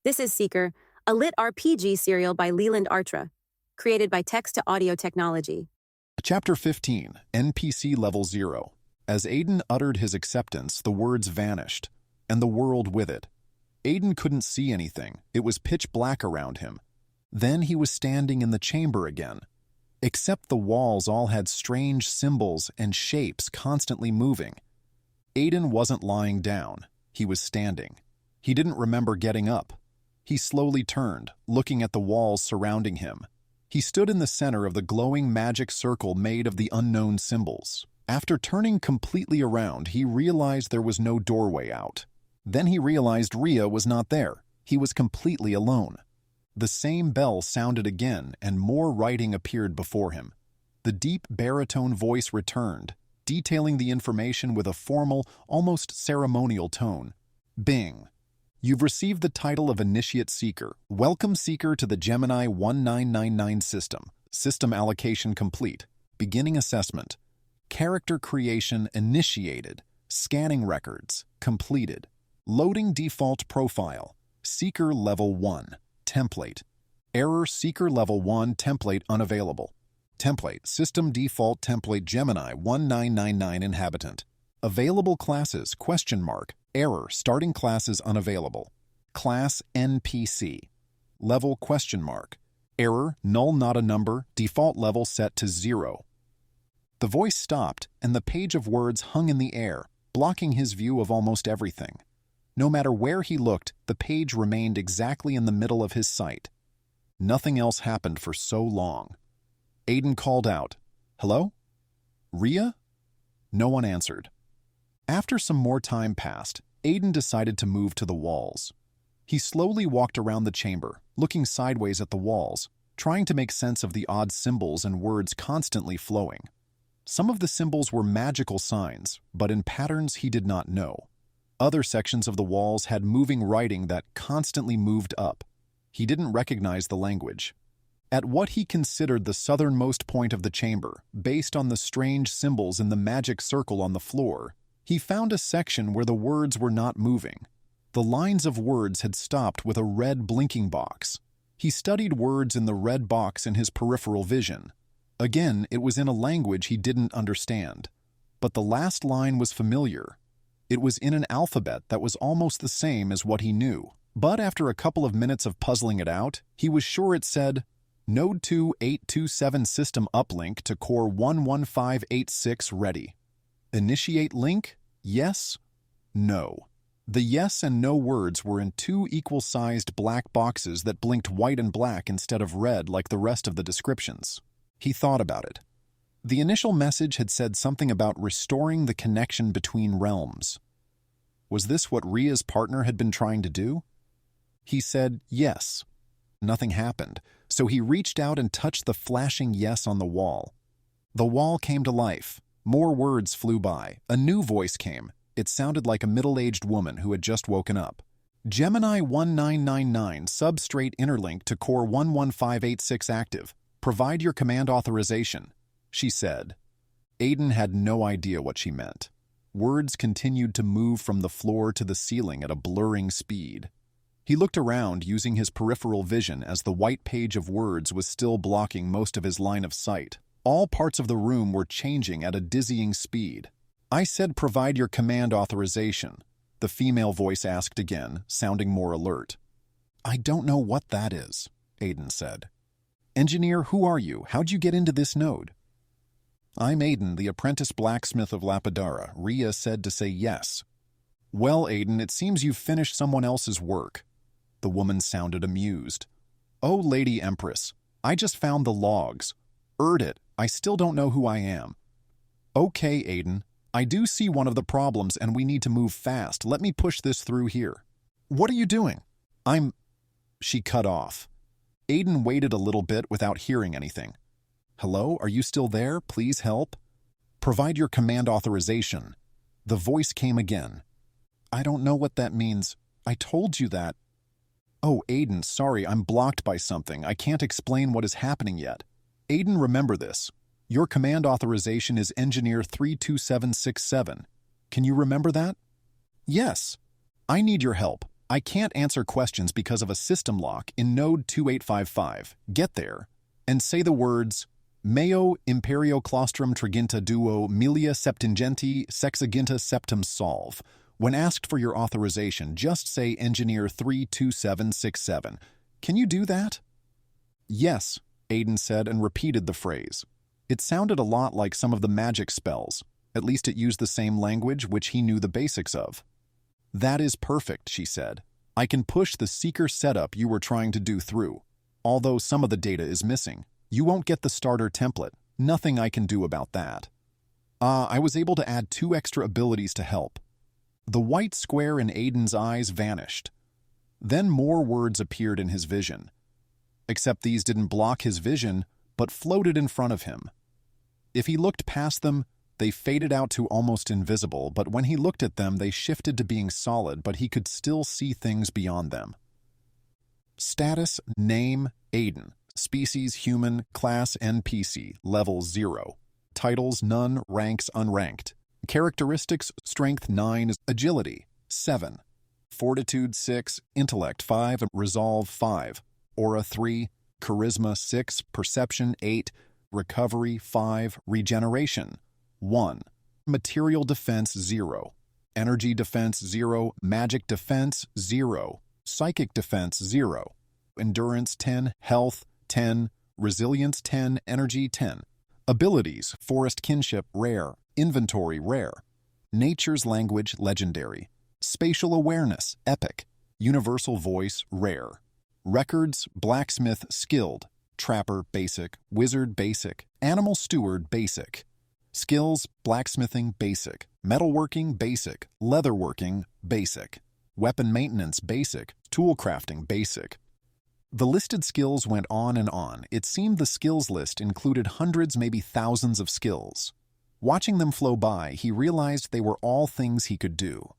This is Seeker, a LitRPG serial by Leland Artra, created by text-to-audio technology. Chapter 15, NPC Level 0. As Aiden uttered his acceptance, the words vanished, and the world with it. Aiden couldn't see anything. It was pitch black around him. Then he was standing in the chamber again. Except the walls all had strange symbols and shapes constantly moving. Aiden wasn't lying down. He was standing. He didn't remember getting up. He slowly turned, looking at the walls surrounding him. He stood in the center of the glowing magic circle made of the unknown symbols. After turning completely around, he realized there was no doorway out. Then he realized Rhea was not there. He was completely alone. The same bell sounded again, and more writing appeared before him. The deep baritone voice returned, detailing the information with a formal, almost ceremonial tone. Bing. You've received the title of Initiate Seeker. Welcome, Seeker, to the Gemini 1999 system. System allocation complete. Beginning assessment. Character creation initiated. Scanning records completed. Loading default profile. Seeker Level 1. Template. Error Seeker Level 1 template unavailable. Template System Default Template Gemini 1999 Inhabitant. Available classes ? Error Starting classes unavailable. Class NPC. Level ? Error Null not a number. Default level set to 0. The voice stopped, and the page of words hung in the air, blocking his view of almost everything. No matter where he looked, the page remained exactly in the middle of his sight. Nothing else happened for so long. Aiden called out, "Hello? Rhea?" No one answered. After some more time passed, Aiden decided to move to the walls. He slowly walked around the chamber, looking sideways at the walls, trying to make sense of the odd symbols and words constantly flowing. Some of the symbols were magical signs, but in patterns he did not know. Other sections of the walls had moving writing that constantly moved up. He didn't recognize the language. At what he considered the southernmost point of the chamber, based on the strange symbols in the magic circle on the floor, he found a section where the words were not moving. The lines of words had stopped with a red blinking box. He studied words in the red box in his peripheral vision. Again, it was in a language he didn't understand. But the last line was familiar. It was in an alphabet that was almost the same as what he knew. But after a couple of minutes of puzzling it out, he was sure it said, Node 2827 System Uplink to Core 11586 ready. Initiate link? Yes? No. The yes and no words were in two equal-sized black boxes that blinked white and black instead of red like the rest of the descriptions. He thought about it. The initial message had said something about restoring the connection between realms. Was this what Rhea's partner had been trying to do? He said yes. Nothing happened, so he reached out and touched the flashing yes on the wall. The wall came to life. More words flew by. A new voice came. It sounded like a middle-aged woman who had just woken up. Gemini 1999 substrate interlink to Core 11586 active. Provide your command authorization, she said. Aiden had no idea what she meant. Words continued to move from the floor to the ceiling at a blurring speed. He looked around using his peripheral vision as the white page of words was still blocking most of his line of sight. All parts of the room were changing at a dizzying speed. I said provide your command authorization, the female voice asked again, sounding more alert. I don't know what that is, Aiden said. Engineer, who are you? How'd you get into this node? I'm Aiden, the apprentice blacksmith of Lapidara, Rhea said to say yes. Well, Aiden, it seems you've finished someone else's work. The woman sounded amused. Oh, Lady Empress, I just found the logs. It. I still don't know who I am. Okay, Aiden. I do see one of the problems and we need to move fast. Let me push this through here. What are you doing? She cut off. Aiden waited a little bit without hearing anything. Hello, are you still there? Please help. Provide your command authorization. The voice came again. I don't know what that means. I told you that. Oh, Aiden, sorry, I'm blocked by something. I can't explain what is happening yet. Aiden, remember this. Your command authorization is Engineer 32767. Can you remember that? Yes. I need your help. I can't answer questions because of a system lock in node 2855. Get there and say the words Meo Imperio Claustrum Triginta Duo Milia Septingenti Sexaginta Septum Solve. When asked for your authorization, just say Engineer 32767. Can you do that? Yes, Aiden said and repeated the phrase. It sounded a lot like some of the magic spells. At least it used the same language which he knew the basics of. That is perfect, she said. I can push the seeker setup you were trying to do through. Although some of the data is missing. You won't get the starter template. Nothing I can do about that. I was able to add 2 extra abilities to help. The white square in Aiden's eyes vanished. Then more words appeared in his vision. Except these didn't block his vision, but floated in front of him. If he looked past them, they faded out to almost invisible, but when he looked at them, they shifted to being solid, but he could still see things beyond them. Status, name, Aiden. Species, human, class, NPC, level 0. Titles, none, ranks, unranked. Characteristics, strength 9, agility 7. Fortitude 6, intellect 5, resolve 5. Aura 3, charisma 6, perception 8, recovery 5, regeneration 1. Material defense 0. Energy defense 0, magic defense 0, psychic defense 0. Endurance 10, health 10, resilience 10, energy 10. Abilities, forest kinship, rare. Inventory, rare. Nature's language, legendary. Spatial awareness, epic. Universal voice, rare. Records, blacksmith, skilled. Trapper, basic. Wizard, basic. Animal steward, basic. Skills, blacksmithing, basic. Metalworking, basic. Leatherworking, basic. Weapon maintenance, basic. Tool crafting, basic. The listed skills went on and on. It seemed the skills list included hundreds, maybe thousands of skills. Watching them flow by, he realized they were all things he could do.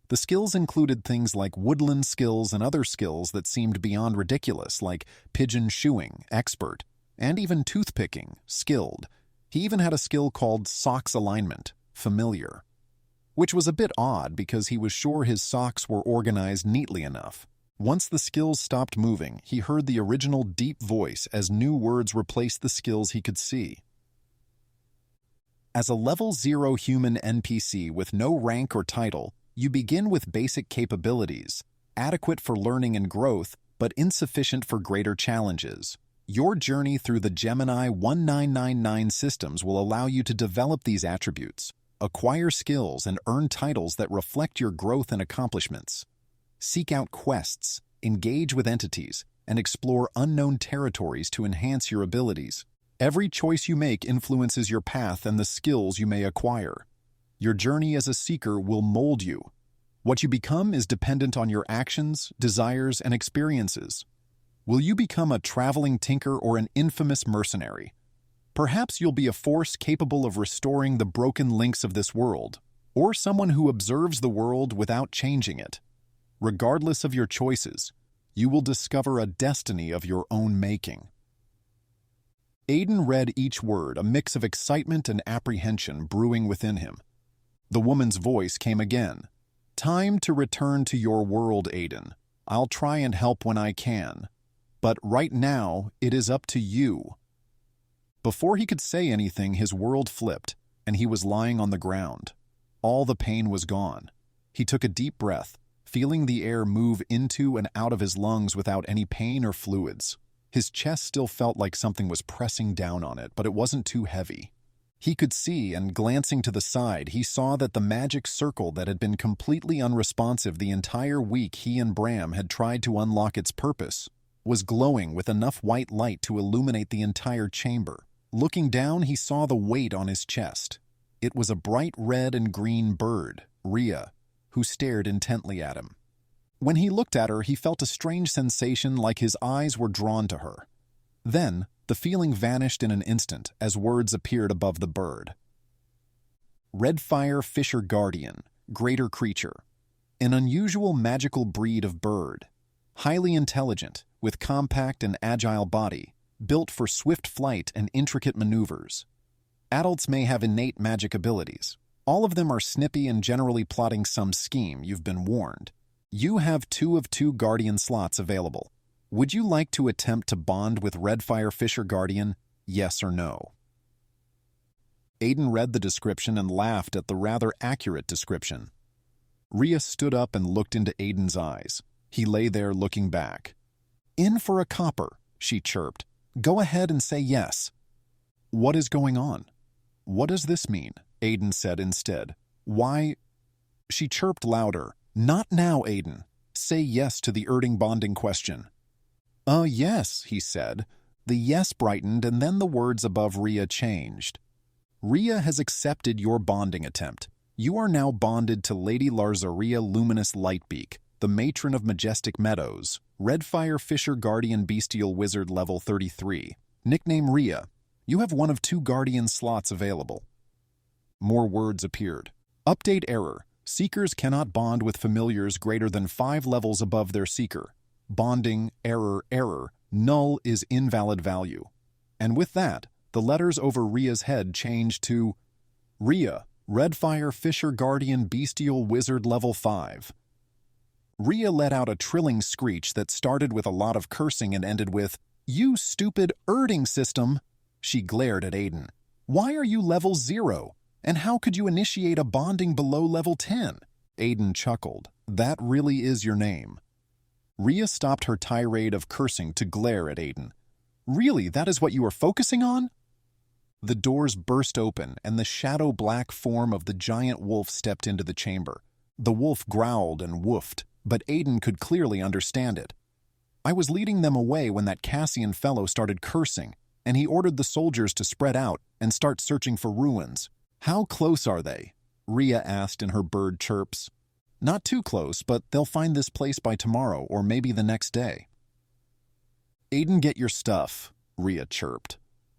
The skills included things like woodland skills and other skills that seemed beyond ridiculous, like pigeon shoeing, expert, and even toothpicking, skilled. He even had a skill called socks alignment, familiar, which was a bit odd because he was sure his socks were organized neatly enough. Once the skills stopped moving, he heard the original deep voice as new words replaced the skills he could see. As a level 0 human NPC with no rank or title, you begin with basic capabilities, adequate for learning and growth, but insufficient for greater challenges. Your journey through the Gemini 1999 systems will allow you to develop these attributes, acquire skills, and earn titles that reflect your growth and accomplishments. Seek out quests, engage with entities, and explore unknown territories to enhance your abilities. Every choice you make influences your path and the skills you may acquire. Your journey as a seeker will mold you. What you become is dependent on your actions, desires, and experiences. Will you become a traveling tinker or an infamous mercenary? Perhaps you'll be a force capable of restoring the broken links of this world, or someone who observes the world without changing it. Regardless of your choices, you will discover a destiny of your own making. Aiden read each word, a mix of excitement and apprehension brewing within him. The woman's voice came again. Time to return to your world, Aiden. I'll try and help when I can. But right now, it is up to you. Before he could say anything, his world flipped, and he was lying on the ground. All the pain was gone. He took a deep breath, feeling the air move into and out of his lungs without any pain or fluids. His chest still felt like something was pressing down on it, but it wasn't too heavy. He could see, and glancing to the side, he saw that the magic circle that had been completely unresponsive the entire week he and Bram had tried to unlock its purpose, was glowing with enough white light to illuminate the entire chamber. Looking down, he saw the weight on his chest. It was a bright red and green bird, Rhea, who stared intently at him. When he looked at her, he felt a strange sensation like his eyes were drawn to her. Then, the feeling vanished in an instant as words appeared above the bird. Redfire Fisher Guardian, Greater Creature. An unusual magical breed of bird. Highly intelligent, with compact and agile body, built for swift flight and intricate maneuvers. Adults may have innate magic abilities. All of them are snippy and generally plotting some scheme, you've been warned. You have 2 of 2 guardian slots available. Would you like to attempt to bond with Redfire Fisher Guardian, yes or no? Aiden read the description and laughed at the rather accurate description. Rhea stood up and looked into Aiden's eyes. He lay there looking back. In for a copper, she chirped. Go ahead and say yes. What is going on? What does this mean? Aiden said instead. Why? She chirped louder. Not now, Aiden. Say yes to the Erding bonding question. Yes, he said. The yes brightened and then the words above Rhea changed. Rhea has accepted your bonding attempt. You are now bonded to Lady Larzaria Luminous Lightbeak, the matron of Majestic Meadows, Redfire Fisher Guardian Bestial Wizard level 33. Nickname Rhea. You have 1 of 2 guardian slots available. More words appeared. Update error. Seekers cannot bond with familiars greater than 5 levels above their seeker. Bonding, error, null is invalid value. And with that, the letters over Rhea's head changed to Rhea, Redfire Fisher Guardian Bestial Wizard level 5. Rhea let out a trilling screech that started with a lot of cursing and ended with, You stupid Erding system! She glared at Aiden. Why are you level 0? And how could you initiate a bonding below level 10? Aiden chuckled. That really is your name. Rhea stopped her tirade of cursing to glare at Aiden. Really, that is what you are focusing on? The doors burst open, and the shadow-black form of the giant wolf stepped into the chamber. The wolf growled and woofed, but Aiden could clearly understand it. I was leading them away when that Cassian fellow started cursing, and he ordered the soldiers to spread out and start searching for ruins. How close are they? Rhea asked in her bird chirps. Not too close, but they'll find this place by tomorrow or maybe the next day. Aiden, get your stuff, Rhea chirped.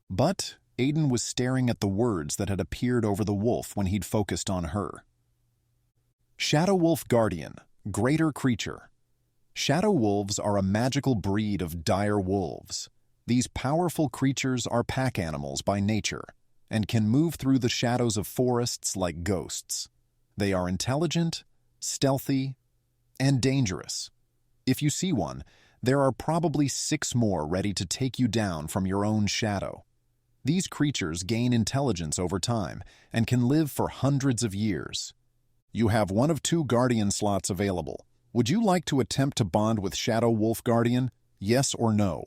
But Aiden was staring at the words that had appeared over the wolf when he'd focused on her. Shadow Wolf Guardian, Greater Creature. Shadow wolves are a magical breed of dire wolves. These powerful creatures are pack animals by nature and can move through the shadows of forests like ghosts. They are intelligent, stealthy, and dangerous. If you see one, there are probably 6 more ready to take you down from your own shadow. These creatures gain intelligence over time and can live for hundreds of years. You have 1 of 2 guardian slots available. Would you like to attempt to bond with Shadow Wolf Guardian? Yes or no?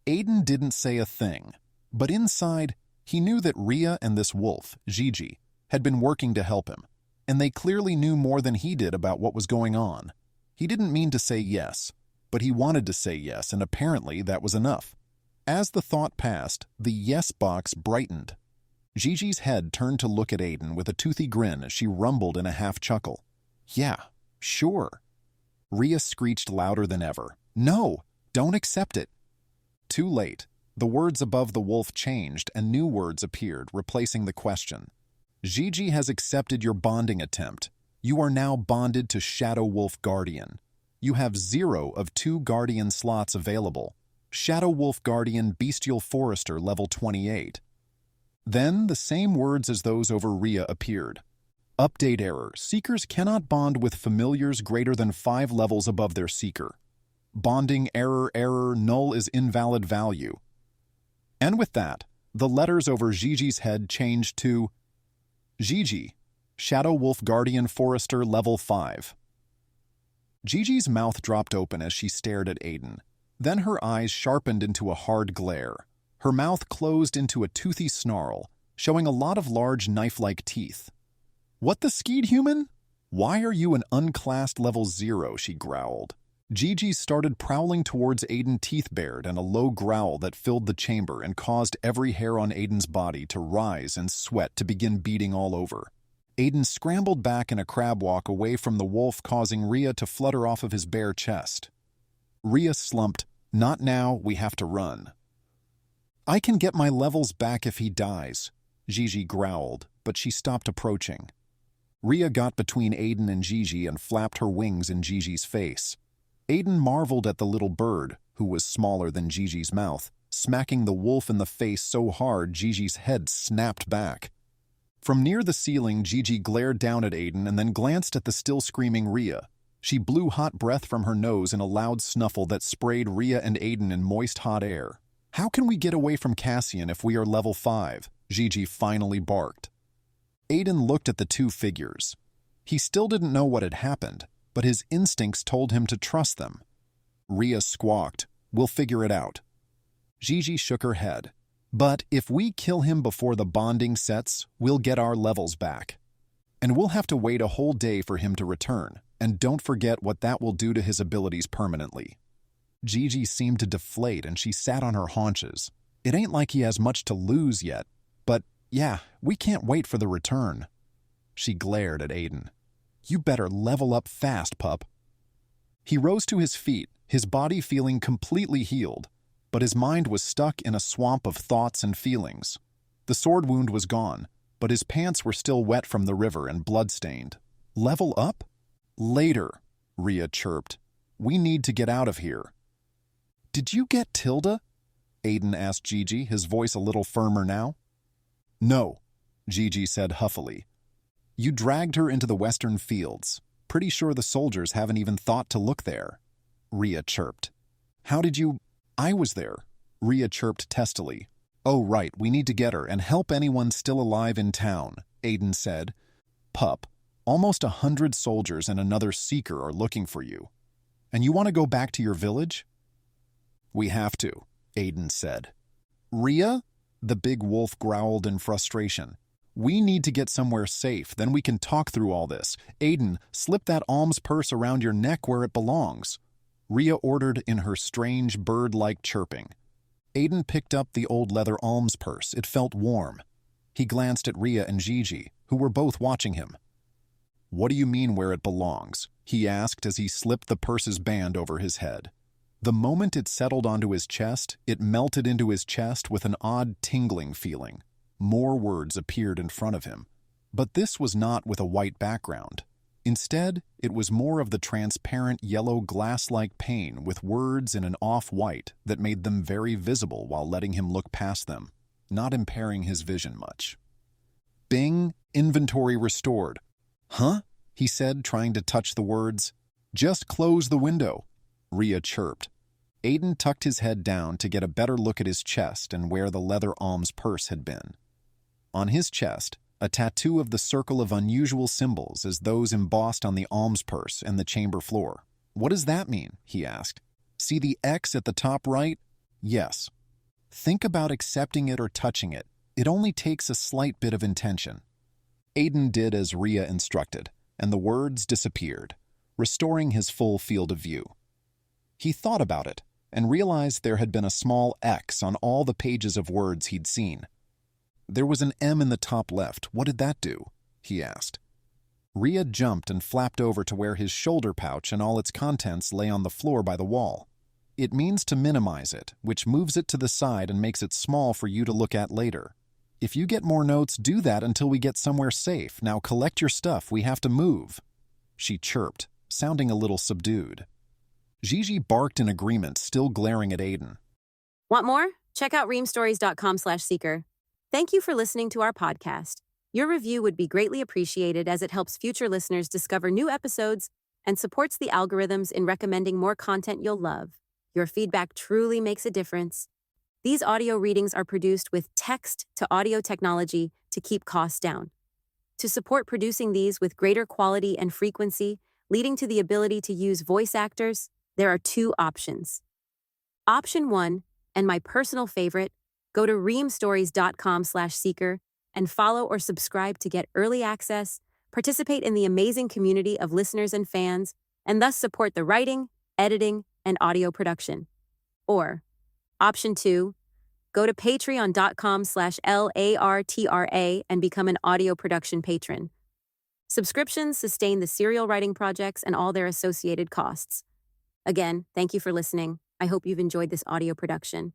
Aiden didn't say a thing, but inside, he knew that Rhea and this wolf, Gigi, had been working to help him, and they clearly knew more than he did about what was going on. He didn't mean to say yes, but he wanted to say yes, and apparently that was enough. As the thought passed, the yes box brightened. Gigi's head turned to look at Aiden with a toothy grin as she rumbled in a half-chuckle. Yeah, sure. Rhea screeched louder than ever. No, don't accept it. Too late. The words above the wolf changed and new words appeared, replacing the question. Gigi has accepted your bonding attempt. You are now bonded to Shadow Wolf Guardian. You have 0 of 2 guardian slots available. Shadow Wolf Guardian Bestial Forester level 28. Then the same words as those over Rhea appeared. Update error. Seekers cannot bond with familiars greater than 5 levels above their seeker. Bonding error, null is invalid value. And with that, the letters over Gigi's head changed to Gigi, Shadow Wolf Guardian Forester level 5. Gigi's mouth dropped open as she stared at Aiden. Then her eyes sharpened into a hard glare. Her mouth closed into a toothy snarl, showing a lot of large knife-like teeth. What the skeed, human? Why are you an unclassed level 0, she growled. Gigi started prowling towards Aiden, teeth bared, and a low growl that filled the chamber and caused every hair on Aiden's body to rise and sweat to begin beating all over. Aiden scrambled back in a crab walk away from the wolf, causing Rhea to flutter off of his bare chest. Rhea slumped. Not now, we have to run. I can get my levels back if he dies, Gigi growled, but she stopped approaching. Rhea got between Aiden and Gigi and flapped her wings in Gigi's face. Aiden marveled at the little bird, who was smaller than Gigi's mouth, smacking the wolf in the face so hard Gigi's head snapped back. From near the ceiling, Gigi glared down at Aiden and then glanced at the still screaming Rhea. She blew hot breath from her nose in a loud snuffle that sprayed Rhea and Aiden in moist hot air. How can we get away from Cassian if we are level 5? Gigi finally barked. Aiden looked at the two figures. He still didn't know what had happened, but his instincts told him to trust them. Rhea squawked, "We'll figure it out." Gigi shook her head. "But if we kill him before the bonding sets, we'll get our levels back. And we'll have to wait a whole day for him to return, and don't forget what that will do to his abilities permanently." Gigi seemed to deflate and she sat on her haunches. It ain't like he has much to lose yet, but yeah, we can't wait for the return. She glared at Aiden. "You better level up fast, pup." He rose to his feet, his body feeling completely healed, but his mind was stuck in a swamp of thoughts and feelings. The sword wound was gone, but his pants were still wet from the river and blood-stained. "Level up?" "Later," Rhea chirped. "We need to get out of here." "Did you get Tilda?" Aiden asked Gigi, his voice a little firmer now. "No," Gigi said huffily. "You dragged her into the western fields. Pretty sure the soldiers haven't even thought to look there." Rhea chirped. "How did you—" "I was there," Rhea chirped testily. "Oh right, we need to get her and help anyone still alive in town," Aiden said. "Pup, almost 100 soldiers and another seeker are looking for you. And you want to go back to your village?" "We have to," Aiden said. "Rhea?" The big wolf growled in frustration. "We need to get somewhere safe, then we can talk through all this. Aiden, slip that alms purse around your neck where it belongs," Rhea ordered in her strange bird-like chirping. Aiden picked up the old leather alms purse. It felt warm. He glanced at Rhea and Gigi, who were both watching him. "What do you mean where it belongs?" he asked as he slipped the purse's band over his head. The moment it settled onto his chest, it melted into his chest with an odd tingling feeling. More words appeared in front of him. But this was not with a white background. Instead, it was more of the transparent yellow glass-like pane with words in an off-white that made them very visible while letting him look past them, not impairing his vision much. "Bing, inventory restored." "Huh?" he said, trying to touch the words. "Just close the window," Rhea chirped. Aiden tucked his head down to get a better look at his chest and where the leather alms purse had been. On his chest, a tattoo of the circle of unusual symbols as those embossed on the alms purse and the chamber floor. "What does that mean?" he asked. "See the X at the top right?" "Yes." "Think about accepting it or touching it. It only takes a slight bit of intention." Aiden did as Rhea instructed, and the words disappeared, restoring his full field of view. He thought about it and realized there had been a small X on all the pages of words he'd seen. There was an M in the top left. What did that do? He asked. Rhea jumped and flapped over to where his shoulder pouch and all its contents lay on the floor by the wall. "It means to minimize it, which moves it to the side and makes it small for you to look at later. If you get more notes, do that until we get somewhere safe. Now collect your stuff. We have to move." She chirped, sounding a little subdued. Gigi barked in agreement, still glaring at Aiden. Want more? Check out reamstories.com/seeker. Thank you for listening to our podcast. Your review would be greatly appreciated as it helps future listeners discover new episodes and supports the algorithms in recommending more content you'll love. Your feedback truly makes a difference. These audio readings are produced with text-to-audio technology to keep costs down. To support producing these with greater quality and frequency, leading to the ability to use voice actors, there are two options. Option 1, and my personal favorite, go to reamstories.com/seeker and follow or subscribe to get early access, participate in the amazing community of listeners and fans, and thus support the writing, editing, and audio production. Or, Option 2, go to patreon.com/LARTRA and become an audio production patron. Subscriptions sustain the serial writing projects and all their associated costs. Again, thank you for listening. I hope you've enjoyed this audio production.